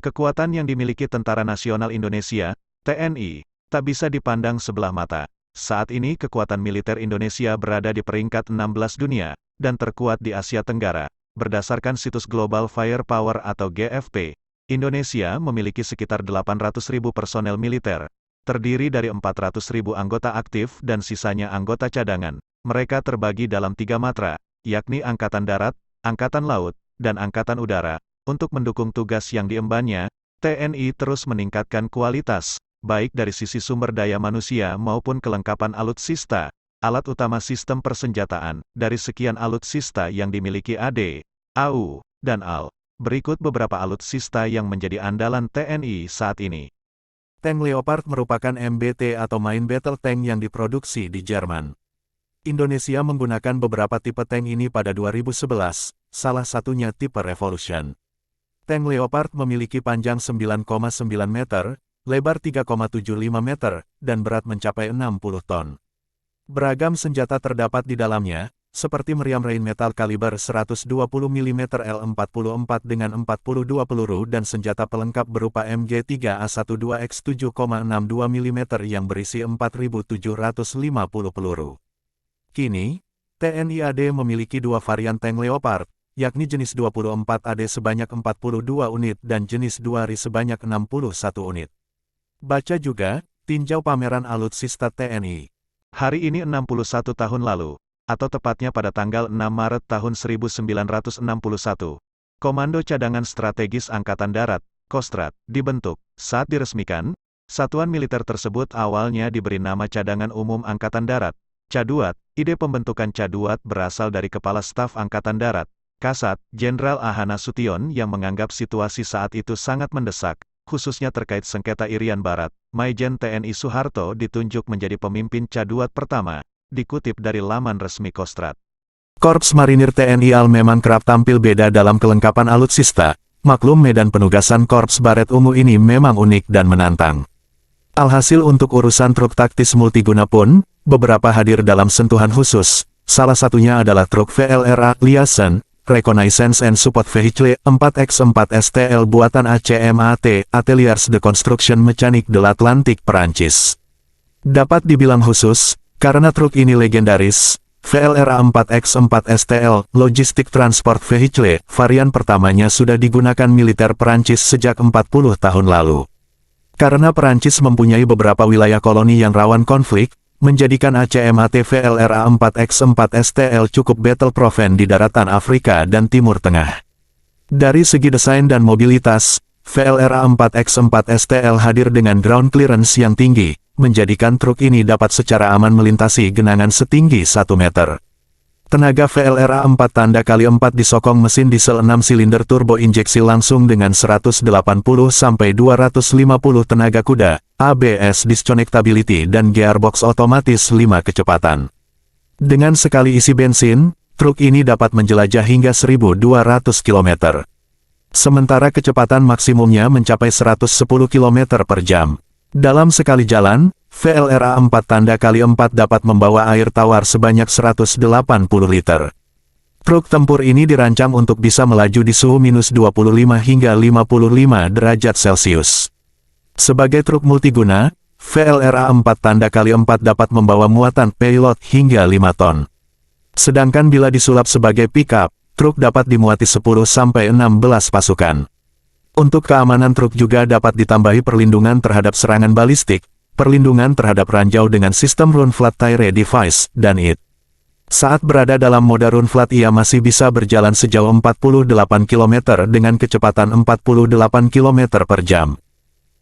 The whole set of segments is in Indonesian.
Kekuatan yang dimiliki Tentara Nasional Indonesia, TNI, tak bisa dipandang sebelah mata. Saat ini kekuatan militer Indonesia berada di peringkat 16 dunia, dan terkuat di Asia Tenggara. Berdasarkan situs Global Firepower atau GFP, Indonesia memiliki sekitar 800.000 personel militer, terdiri dari 400.000 anggota aktif dan sisanya anggota cadangan. Mereka terbagi dalam 3 matra, yakni Angkatan Darat, Angkatan Laut, dan Angkatan Udara. Untuk mendukung tugas yang diembannya, TNI terus meningkatkan kualitas, baik dari sisi sumber daya manusia maupun kelengkapan alutsista, alat utama sistem persenjataan. Dari sekian alutsista yang dimiliki AD, AU, dan AL, berikut beberapa alutsista yang menjadi andalan TNI saat ini. Tank Leopard merupakan MBT atau Main Battle Tank yang diproduksi di Jerman. Indonesia menggunakan beberapa tipe tank ini pada 2011, salah satunya tipe Revolution. Tank Leopard memiliki panjang 9,9 meter, lebar 3,75 meter, dan berat mencapai 60 ton. Beragam senjata terdapat di dalamnya, seperti meriam Rheinmetall kaliber 120 mm L44 dengan 42 peluru dan senjata pelengkap berupa MG3A12X 7,62 mm yang berisi 4.750 peluru. Kini, TNI AD memiliki 2 varian tank Leopard, yakni jenis 24 AD sebanyak 42 unit dan jenis 2RI sebanyak 61 unit. Baca juga, tinjau pameran alutsista TNI. Hari ini 61 tahun lalu, atau tepatnya pada tanggal 6 Maret tahun 1961, Komando Cadangan Strategis Angkatan Darat, Kostrad, dibentuk. Saat diresmikan, satuan militer tersebut awalnya diberi nama Cadangan Umum Angkatan Darat, Caduat. Ide pembentukan Caduat berasal dari Kepala Staf Angkatan Darat, Kasat, Jenderal A.H. Nasution yang menganggap situasi saat itu sangat mendesak, khususnya terkait sengketa Irian Barat. Maijen TNI Soeharto ditunjuk menjadi pemimpin Caduat pertama, dikutip dari laman resmi Kostrad. Korps Marinir TNI AL memang kerap tampil beda dalam kelengkapan alutsista, maklum medan penugasan Korps Baret Ungu ini memang unik dan menantang. Alhasil untuk urusan truk taktis multiguna pun, beberapa hadir dalam sentuhan khusus, salah satunya adalah truk VLRA Liaison, Reconnaissance and Support Vehicle 4x4 STL buatan ACMAT, Ateliers de Construction Mécanique de l'Atlantique, Perancis. Dapat dibilang khusus, karena truk ini legendaris, VLRA 4x4 STL, Logistic Transport Vehicle, varian pertamanya sudah digunakan militer Perancis sejak 40 tahun lalu. Karena Perancis mempunyai beberapa wilayah koloni yang rawan konflik, menjadikan ACMAT VLRA 4x4 STL cukup battle-proven di daratan Afrika dan Timur Tengah. Dari segi desain dan mobilitas, VLRA 4x4 STL hadir dengan ground clearance yang tinggi, menjadikan truk ini dapat secara aman melintasi genangan setinggi 1 meter. Tenaga VLRA 4x4 disokong mesin diesel 6 silinder turbo injeksi langsung dengan 180-250 tenaga kuda, ABS disconnectability dan gearbox otomatis 5 kecepatan. Dengan sekali isi bensin, truk ini dapat menjelajah hingga 1.200 km. Sementara kecepatan maksimumnya mencapai 110 km per jam. Dalam sekali jalan, VLRA 4x4 dapat membawa air tawar sebanyak 180 liter. Truk tempur ini dirancang untuk bisa melaju di suhu minus 25 hingga 55 derajat Celcius. Sebagai truk multiguna, VLRA 4x4 dapat membawa muatan payload hingga 5 ton. Sedangkan bila disulap sebagai pickup, truk dapat dimuati 10-16 pasukan. Untuk keamanan truk juga dapat ditambahi perlindungan terhadap serangan balistik, perlindungan terhadap ranjau dengan sistem Run Flat Tire Device, dan IT. Saat berada dalam mode Run Flat ia masih bisa berjalan sejauh 48 km dengan kecepatan 48 km per jam.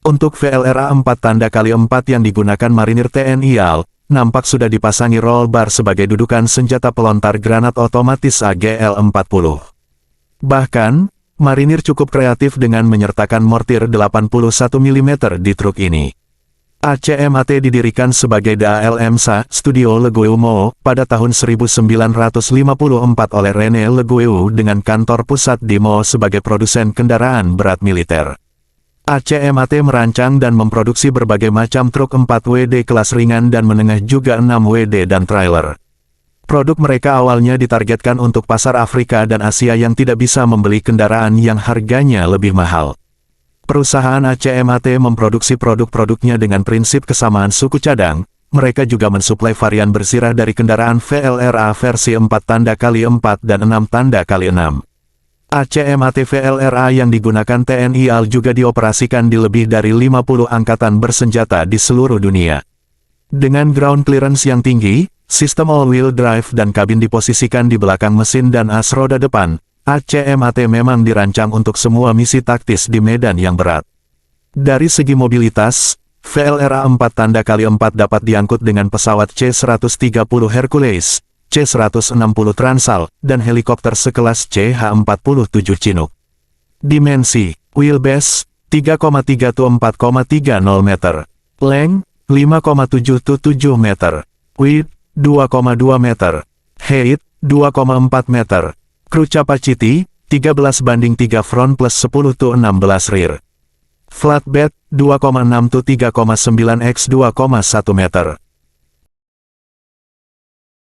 Untuk VLRA 4x4 yang digunakan Marinir TNI AL, nampak sudah dipasangi roll bar sebagai dudukan senjata pelontar granat otomatis AGL-40. Bahkan, Marinir cukup kreatif dengan menyertakan mortir 81 mm di truk ini. ACMAT didirikan sebagai DALM-SA, Studio Legueumo, pada tahun 1954 oleh René Legueu dengan kantor pusat di Meaux sebagai produsen kendaraan berat militer. ACMAT merancang dan memproduksi berbagai macam truk 4WD kelas ringan dan menengah juga 6WD dan trailer. Produk mereka awalnya ditargetkan untuk pasar Afrika dan Asia yang tidak bisa membeli kendaraan yang harganya lebih mahal. Perusahaan ACMAT memproduksi produk-produknya dengan prinsip kesamaan suku cadang. Mereka juga mensuplai varian bersirah dari kendaraan VLRA versi 4x4 dan 6x6. ACMAT VLRA yang digunakan TNI AL juga dioperasikan di lebih dari 50 angkatan bersenjata di seluruh dunia. Dengan ground clearance yang tinggi, sistem all-wheel drive dan kabin diposisikan di belakang mesin dan as roda depan, ACMAT memang dirancang untuk semua misi taktis di medan yang berat. Dari segi mobilitas, VLRA 4x4 dapat diangkut dengan pesawat C-130 Hercules, C-160 Transal, dan helikopter sekelas CH-47 Chinook. Dimensi, wheelbase, 3,3 to 4,30 meter. Length, 5,7 to 7 meter. Width, 2,2 meter. Height, 2,4 meter. Crew capacity, 13:3 front plus 10 to 16 rear. Flatbed, 2,6 to 3,9 x 2,1 meter.